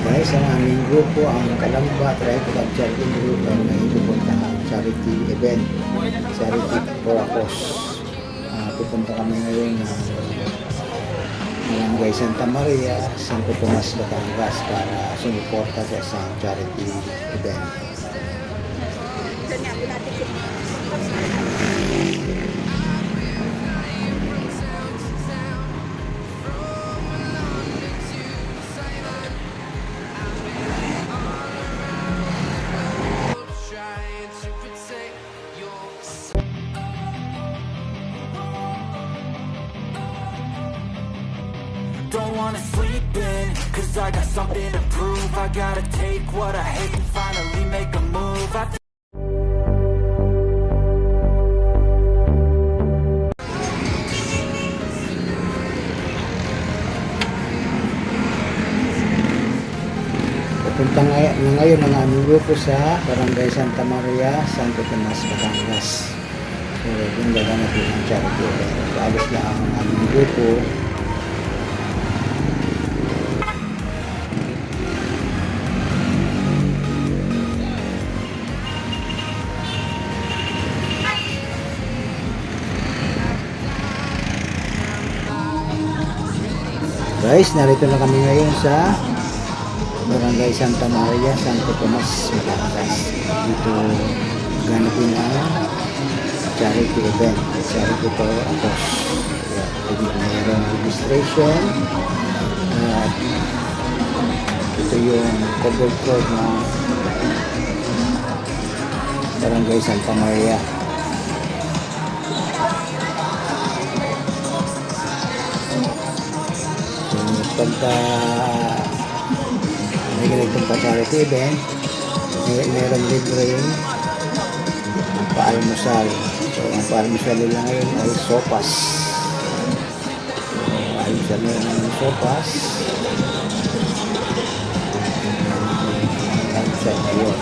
Guys, ang aming grupo, ang Kalamba Tribe Club Charity Group ay may pupuntahan charity event, charity for a cause. Pupunta kami ngayon ng Barangay Santa Maria, Santo Tomas, Batangas para sumuporta sa isang charity event. Don't wanna sleep in, cause I got something to prove. I gotta take what I hate and finally make a move. Pupunta ngayon ang aming grupo sa Barangay Santa Maria, Santo Tomas, Batangas. So, yung gaganapin ang charity event. Alis lang ang aming grupo. Guys, narito na kami ngayon sa Barangay Santa Maria, Santo Tomas, Batangas. Dito ganapin ang charity event, charity for a cause. Mayroong registration. Ito yung covered court ng Barangay Santa Maria. Pagka may ganitong pa-charity event, meron libreng paalmusal. So, ang paalmusal nila ngayon ay sopas. Paalmusal nila ng sopas. Paalmusal na yun.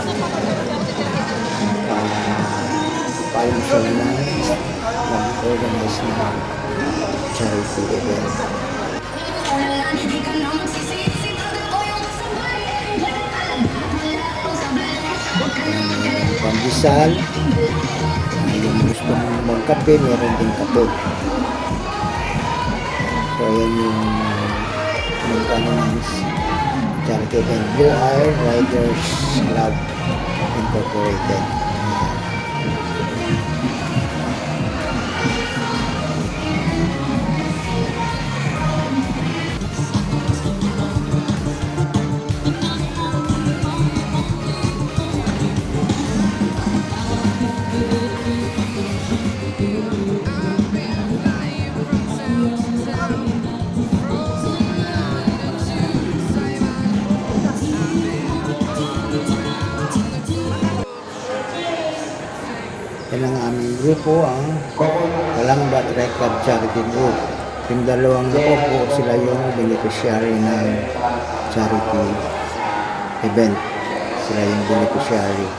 Paalmusal na nag-organize na charity event. Pandesal, yung gusto mong magkape, meron din kape. So ayan yung magkano ng charity event, Blue Eye Riders Club Incorporated. Yan ang aming grupo, ang Kalamba Tribe Club Charity Group. Yung dalawang grupo, sila yung beneficiary ng charity event. Sila yung beneficiary.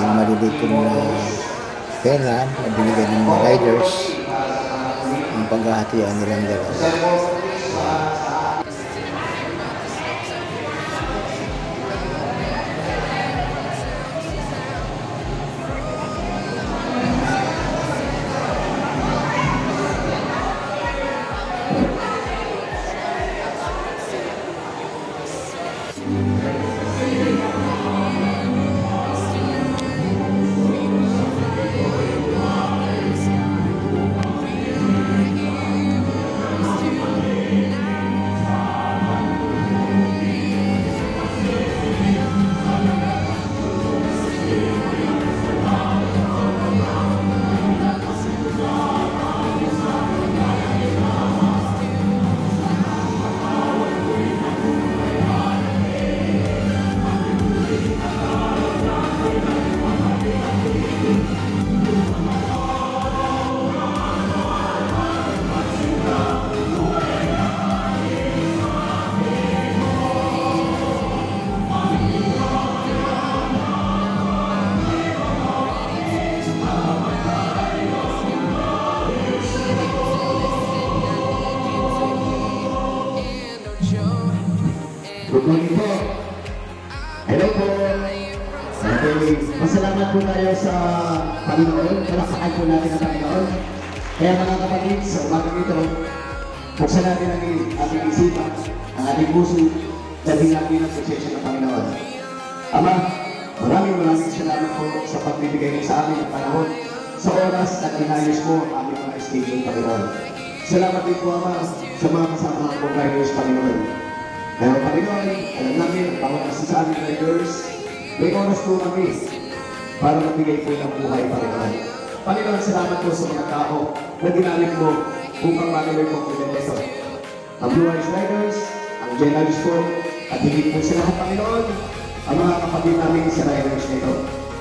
Yung maliliit na pera na binigyan ng mga riders, ang paghahatian nilang dalawa. Good morning po. Hello po. Okay, masalamat po tayo sa Panginoon. Palakpakan po natin ang Panginoon. Kaya mga kapatid, sa umagang ito, buksan natin ang ating isipan, ang ating puso, dahil natin ang presensya ng Panginoon. Ama, maraming salamat po sa pagbibigay mo sa amin ng panahon, sa oras at inayos mo ang aming mga schedule, Panginoon. Salamat din po, Ama, sa mga kasama ko riders, Panginoon. Pero Panginoon, alam namin, ang bawat isa sa aming riders, may oras po kami para magbigay po ng buhay, Panginoon. Panginoon, salamat po sa mga tao na ginamit mo upang matuloy po ang evento. Ang Blue Eyes Riders, ang Generals po, at higit po sa lahat, Panginoon, ang mga kapatid namin sa riders nito.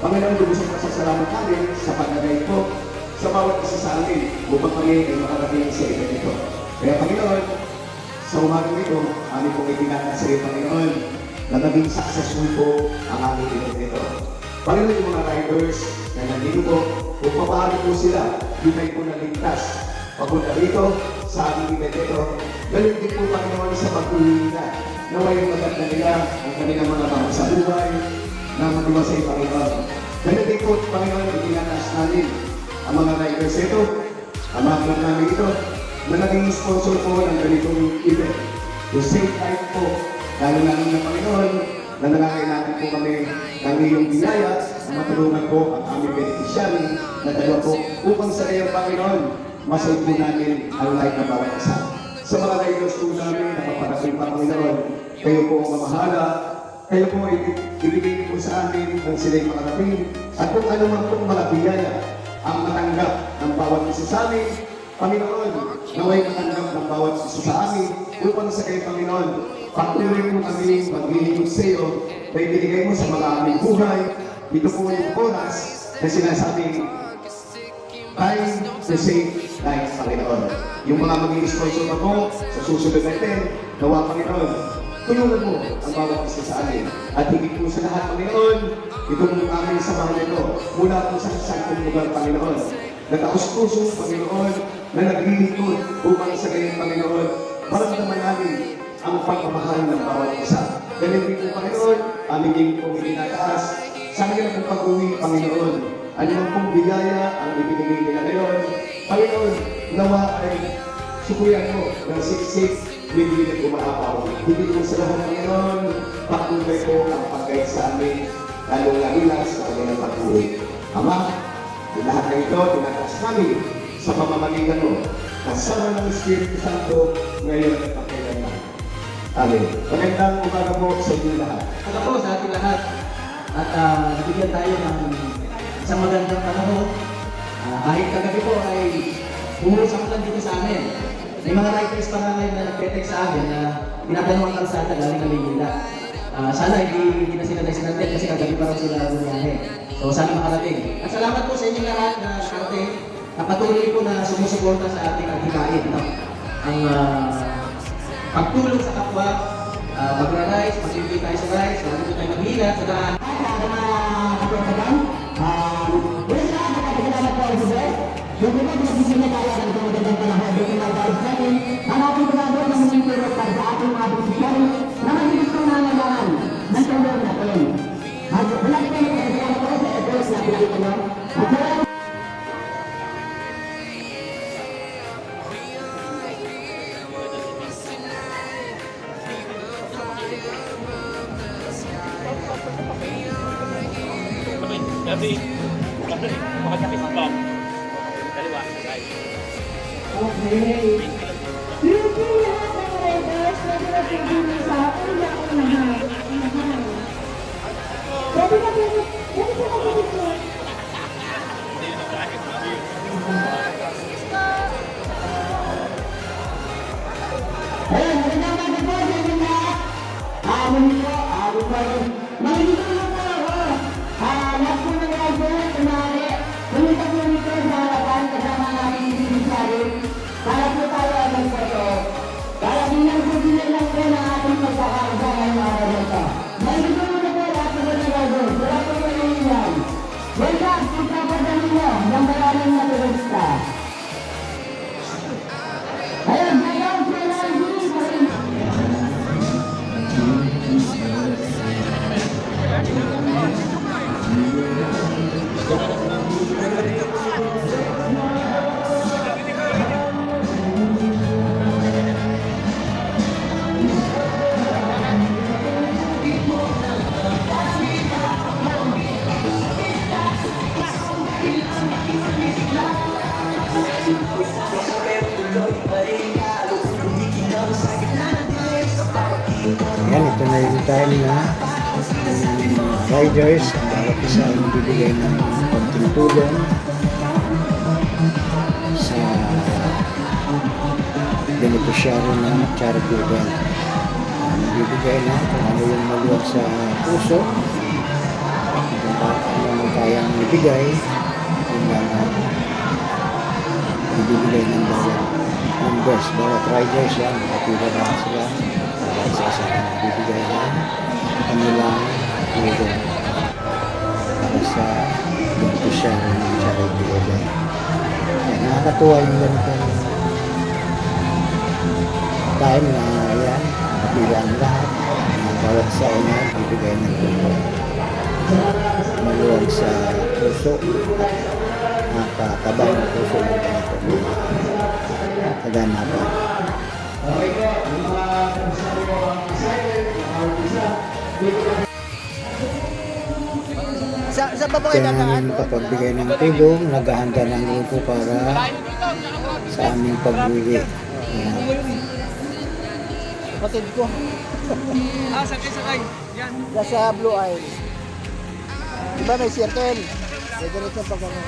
Panginoon, lubos ang pasasalamat namin sa pag-guide po sa bawat isa sa amin upang kami ay makarating sa event ito. Kaya Panginoon, sa umagang ito, aming pong itinatag sa iyo, Panginoon, na naging successful po ang aming event ito. Panginoon, yung mga riders na nandito po, kung papaano po sila, yun ay po naligtas. Pagpunta dito sa aming event ito, galing din po, Panginoon, sa pag-uwi nila. Naway yung maganda nila, ang kanilang mga mahal sa buhay, na madiwa sa iyo, Panginoon. Galing din po, Panginoon, itinatas namin ang mga riders ito, ang mga vlog namin ito, na naging sponsor po ng ganitong event. Yung Safe Life po, lalo namin ng Panginoon, na nangangailangan po kami ng iyong biyaya na matulungan po ang aming beneficiary na dalawa po upang sa iyong Panginoon, masay po namin ang life na bawat isa. Sa mga riders po namin na paparating pa, Panginoon, kayo po ang mamahala, kayo po ibigay niyo po sa amin ang sila'y makarating at kung ano man pong mga biyaya ang matanggap ng bawat isa sa amin, Panginoon, naway matanggap ng bawat isa sa amin upang sa kayo, Panginoon, patuloy mo kami maglilingkod sa iyo na ibinigay mo sa mga aming buhay. Ito po yung oras na sinasabing time to save lives, Panginoon. Yung mga mag-i-sponsor na po sa susunod natin, nawa, Panginoon, tulungan mo ang bawat isa sa amin. At higit po sa lahat, Panginoon, itong aming samahan nito mula po sa santong lugar, Panginoon. Nataos-puso, Panginoon, na naglilingkod upang sa kanyang Panginoon, maramdaman namin ang pagmamahal ng bawat isa. Ganyan din po, Panginoon, aming din pong itinataas sa kanyang pong pag-uwi, Panginoon. Ano man pong biyaya ang ibinigay nila ngayon, Panginoon, nawa ay sukuyan mo ng siksik, hindi na umaapaw. Hindi mo sa lahat, Panginoon, patuloy po ang pag-guide sa amin, lalo-lalo sa kanyang pag-uwi. Ama, lahat na ito, tinatas namin sa pamamagitan mo, kasama ng Espiritu Santo, ngayon at pagkailanman. Amen. Magandang umaga po sa inyo lahat. Ano po sa ating lahat at nabigyan tayo ng isang magandang panahon. Kahit kagabi po ay umuusap lang dito sa amin. May mga writers pa nga ngayon na nag-text sa akin na tinatanong ang kalsada galing na Maynila. Sana hindi na sila sinantin kasi kagabi pa raw sila bumiyahe. So sana makarating. At salamat po sa inyo lahat na nakarating na patuloy po na sumusuporta sa ating adhikain. No? Ang pagtulong sa kapwa, magra-rides, mag-ibig tayo sa rides, lalo po tayo mag-hilat sa daan. Yung iba nagising na tayo ng magandang panahon dito na guys natin, ang ating ginagawa ng mga turok para sa ating mga beneficiary na mahigit kong nangangailangan ng tulong natin. Wala ito yung kailangan ko sa address na pinakita nyo. At maraming Gabi, makakapit sa bawang. Dalawa, ay. okay. Yung lahat ng riders na pinapagdino sa una-unahan. Pwede na pinag... Pwede na pinag... Ayun, magandang umaga po sa inyo lahat. Amin po. Makinig po po ako. Lahat po ng riders, kumari. Pumunta po nito sa harapan kasama namin yung beneficiary. Para po tayo ay magphoto. Para bilang po lang po ng ating pagkakasama ng araw na ito. Makinig po muna po lahat po ng riders. Wala po po na yan. Welcome to Papadali mo ng maraming na turista. Ayun, mayroon po lang din. Ayan, ito na yung time na riders ang bawat isa ay bibigay ng konting tulong sa beneficiary ng charity event. Bibigay na kung ano yung maluwag sa puso, kung ano ang kayang ibigay, yung ibibigay ng bawat members, bawat riders yan, kapila lang sila. Sa isa bibigay ng kanilang tulong para sa beneficiary ng charity event. Kaya nakakatuwa yung ganitong time na yan, kapila ang lahat, na bawat sa inyo bibigay ng tulong maluwag sa puso at nakakabang ng puso ng ganitong kaganapan. Okay po, yung mga kamusabi ko ang assignment, mga artista, Sa pa po Kaya namin kapagbigay ng tulong, naghahanda ng grupo para sa aming pag-uwi. Ayan. Kapatid ko. Sakay. Yan. Sa Blue Isle. Diba may circle? Diretso pag ano.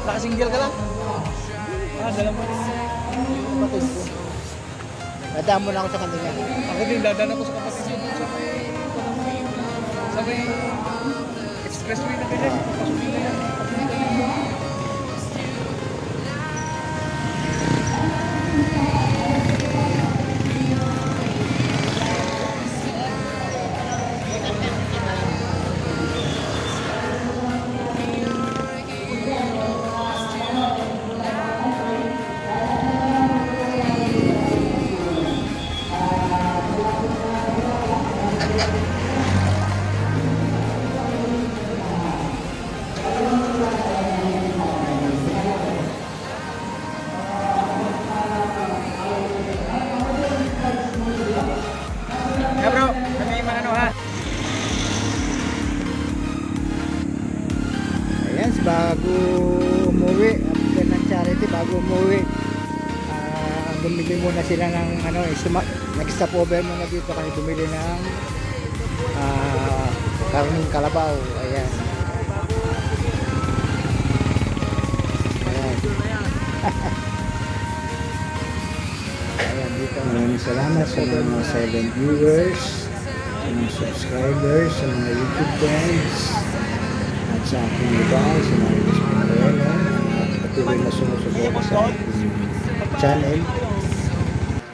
Nakasingle ka lang? Dala mo. Kapatid ko. Dadaan mo na ako sa kanila. Ako din, dadaan ako sa kapatid ko. Sa may expressway na ganyan. Papasukin na yan. Bro, kami manano ha. Ayan, bago umuwi, after ng charity, bago umuwi, bumili muna sila ng nag-stop over muna dito kasi bumili ng karning kalabaw. Ayan. Ayan. Ayan, dito. Maraming salamat sa mga silent viewers, sa mga subscribers, sa mga YouTube friends, at sa aking iba, sa mga Pinarela, at patuloy na sumusuporta sa aking channel.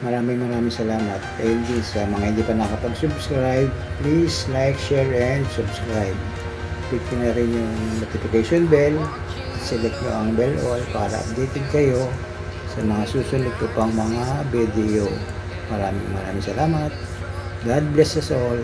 Maraming salamat. Ayun din sa mga hindi pa nakapag-subscribe, please like, share, and subscribe. Click na rin yung notification bell at select nyo ang bell all para updated kayo sa mga susunod ko pang mga video. Maraming salamat. God bless us all.